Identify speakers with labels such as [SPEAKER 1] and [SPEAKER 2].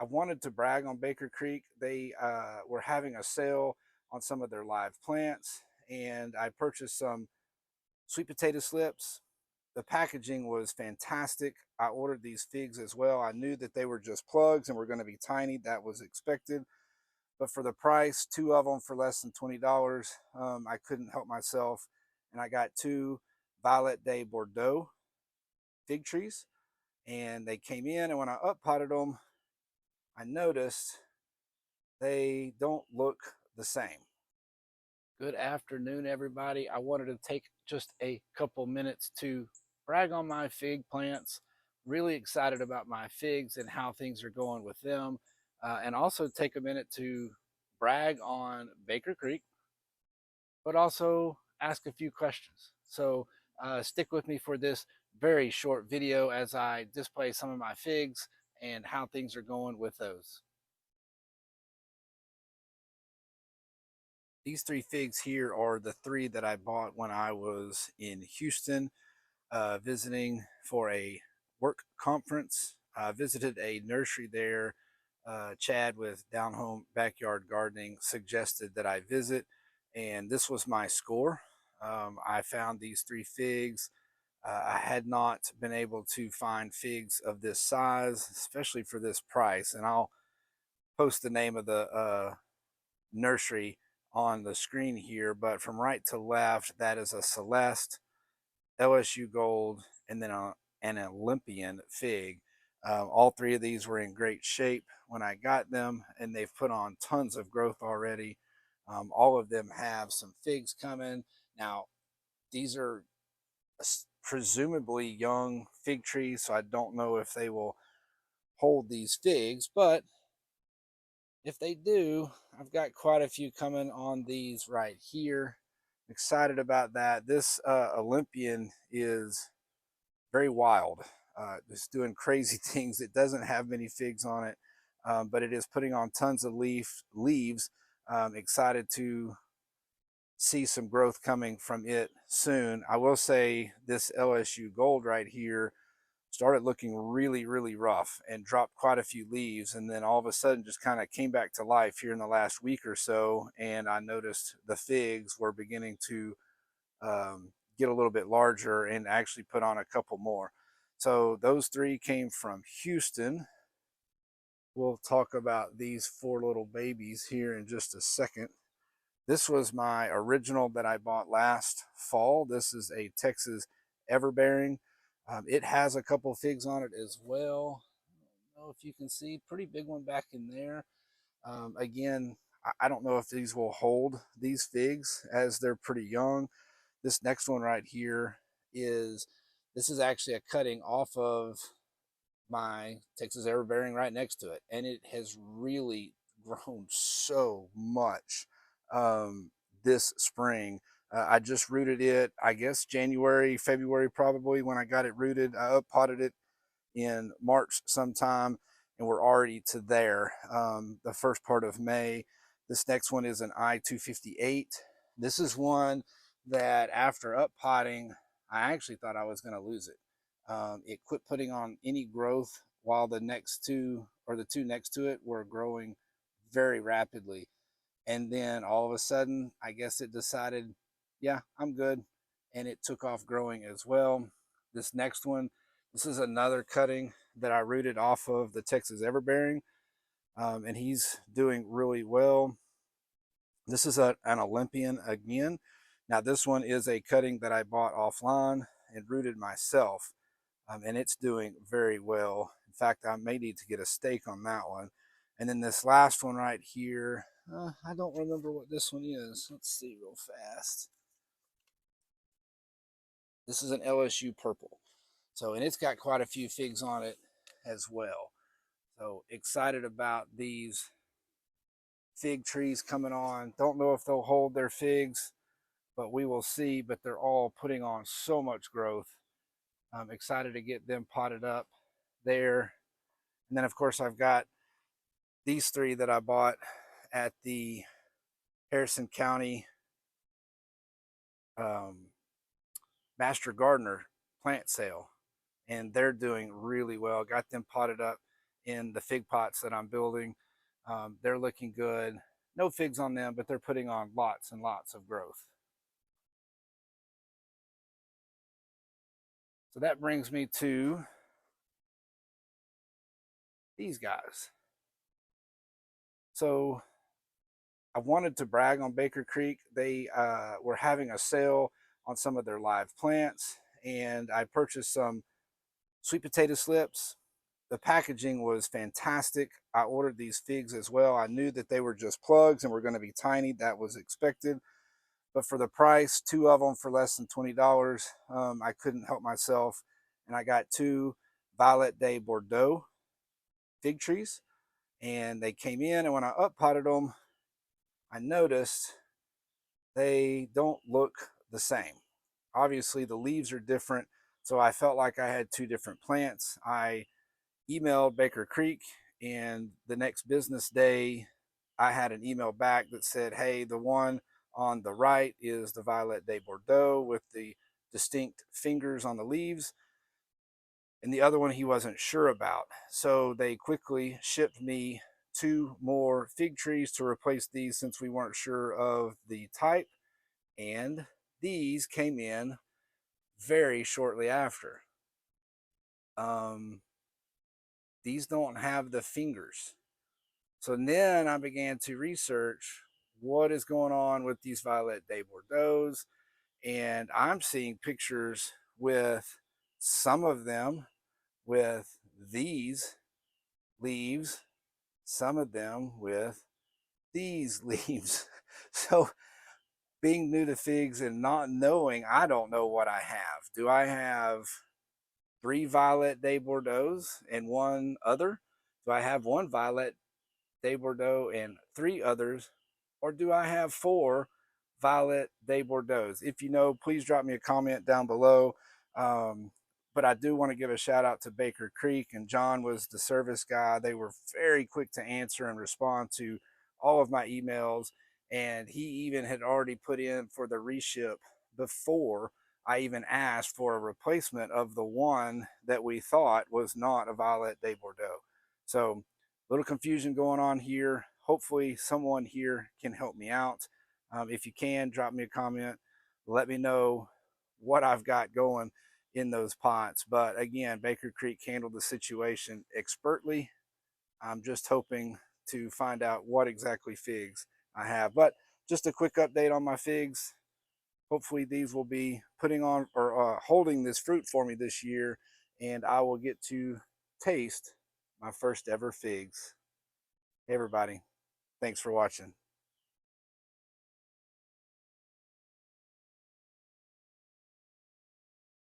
[SPEAKER 1] I wanted to brag on Baker Creek. They were having a sale on some of their live plants, and I purchased some sweet potato slips. The packaging was fantastic. I ordered these figs as well. I knew that they were just plugs and were going to be tiny. That was expected. But for the price, two of them for less than $20, I couldn't help myself. And I got two Violette de Bordeaux fig trees. And they came in, and when I up potted them, I noticed they don't look the same. Good afternoon, everybody. I wanted to take just a couple minutes to brag on my fig plants. Really excited about my figs and how things are going with them. And also take a minute to brag on Baker Creek, but also ask a few questions. So stick with me for this very short video as I display some of my figs and how things are going with those. These three figs here are the three that I bought when I was in Houston visiting for a work conference. I visited a nursery there. Chad with Down Home Backyard Gardening suggested that I visit, and this was my score. I found these three figs. I had not been able to find figs of this size, especially for this price, and I'll post the name of the nursery on the screen here, but from right to left, that is a Celeste, LSU Gold, and then an Olympian fig. All three of these were in great shape when I got them, and they've put on tons of growth already. All of them have some figs coming. Now, these are presumably young fig trees, so I don't know if they will hold these figs, but if they do, I've got quite a few coming on these right here. Excited about that. This Olympian is very wild, just doing crazy things. It doesn't have many figs on it, but it is putting on tons of leaves. Excited to see some growth coming from it soon. I will say this LSU Gold right here started looking really, really rough and dropped quite a few leaves. And then all of a sudden just kind of came back to life here in the last week or so. And I noticed the figs were beginning to get a little bit larger and actually put on a couple more. So those three came from Houston. We'll talk about these four little babies here in just a second. This was my original that I bought last fall. This is a Texas Everbearing. It has a couple figs on it as well. I don't know if you can see, pretty big one back in there. Again, I don't know if these will hold these figs as they're pretty young. This next one right here this is actually a cutting off of my Texas Everbearing right next to it, and it has really grown so much this spring. I just rooted it, I guess January, February probably when I got it rooted. I up potted it in March sometime, and we're already to there. The first part of May. This next one is an I-258. This is one that after up potting, I actually thought I was going to lose it. It quit putting on any growth while the next two, or the two next to it, were growing very rapidly. And then all of a sudden, I guess it decided, yeah, I'm good. And it took off growing as well. This next one, this is another cutting that I rooted off of the Texas Everbearing, and he's doing really well. This is an Olympian again. Now, this one is a cutting that I bought offline and rooted myself, and it's doing very well. In fact, I may need to get a stake on that one. And then this last one right here, I don't remember what this one is. Let's see real fast. This is an LSU purple. So, and it's got quite a few figs on it as well. So excited about these fig trees coming on. Don't know if they'll hold their figs, but we will see. But they're all putting on so much growth. I'm excited to get them potted up there. And then, of course, I've got these three that I bought at the Harrison County Master Gardener plant sale, and they're doing really well. Got them potted up in the fig pots that I'm building. They're looking good. No figs on them, but they're putting on lots and lots of growth. So that brings me to these guys. So I wanted to brag on Baker Creek. They were having a sale on some of their live plants, and I purchased some sweet potato slips. The packaging was fantastic. I ordered these figs as well. I knew that they were just plugs and were going to be tiny. That was expected. But for the price, two of them for less than $20, I couldn't help myself. And I got two Violette de Bordeaux fig trees. And they came in, and when I up potted them, I noticed they don't look the same. Obviously, the leaves are different. So I felt like I had two different plants. I emailed Baker Creek, and the next business day, I had an email back that said, hey, the one on the right is the Violette de Bordeaux with the distinct fingers on the leaves, and the other one he wasn't sure about. So they quickly shipped me two more fig trees to replace these since we weren't sure of the type, and these came in very shortly after. These don't have the fingers. So then I began to research what is going on with these Violette de Bordeaux, and I'm seeing pictures with some of them with these leaves, some of them with these leaves. So being new to figs and not knowing, I don't know what I have. Do I have three Violette de Bordeaux and one other? Do I have one Violette de Bordeaux and three others? Or do I have four Violette de Bordeaux? If you know, please drop me a comment down below. But I do want to give a shout out to Baker Creek, and John was the service guy. They were very quick to answer and respond to all of my emails. And he even had already put in for the reship before I even asked for a replacement of the one that we thought was not a Violette de Bordeaux. So little confusion going on here. Hopefully someone here can help me out. If you can, drop me a comment. Let me know what I've got going in those pots. But again, Baker Creek handled the situation expertly. I'm just hoping to find out what exactly figs I have. But just a quick update on my figs. Hopefully these will be putting on or holding this fruit for me this year, and I will get to taste my first ever figs. Hey everybody, thanks for watching.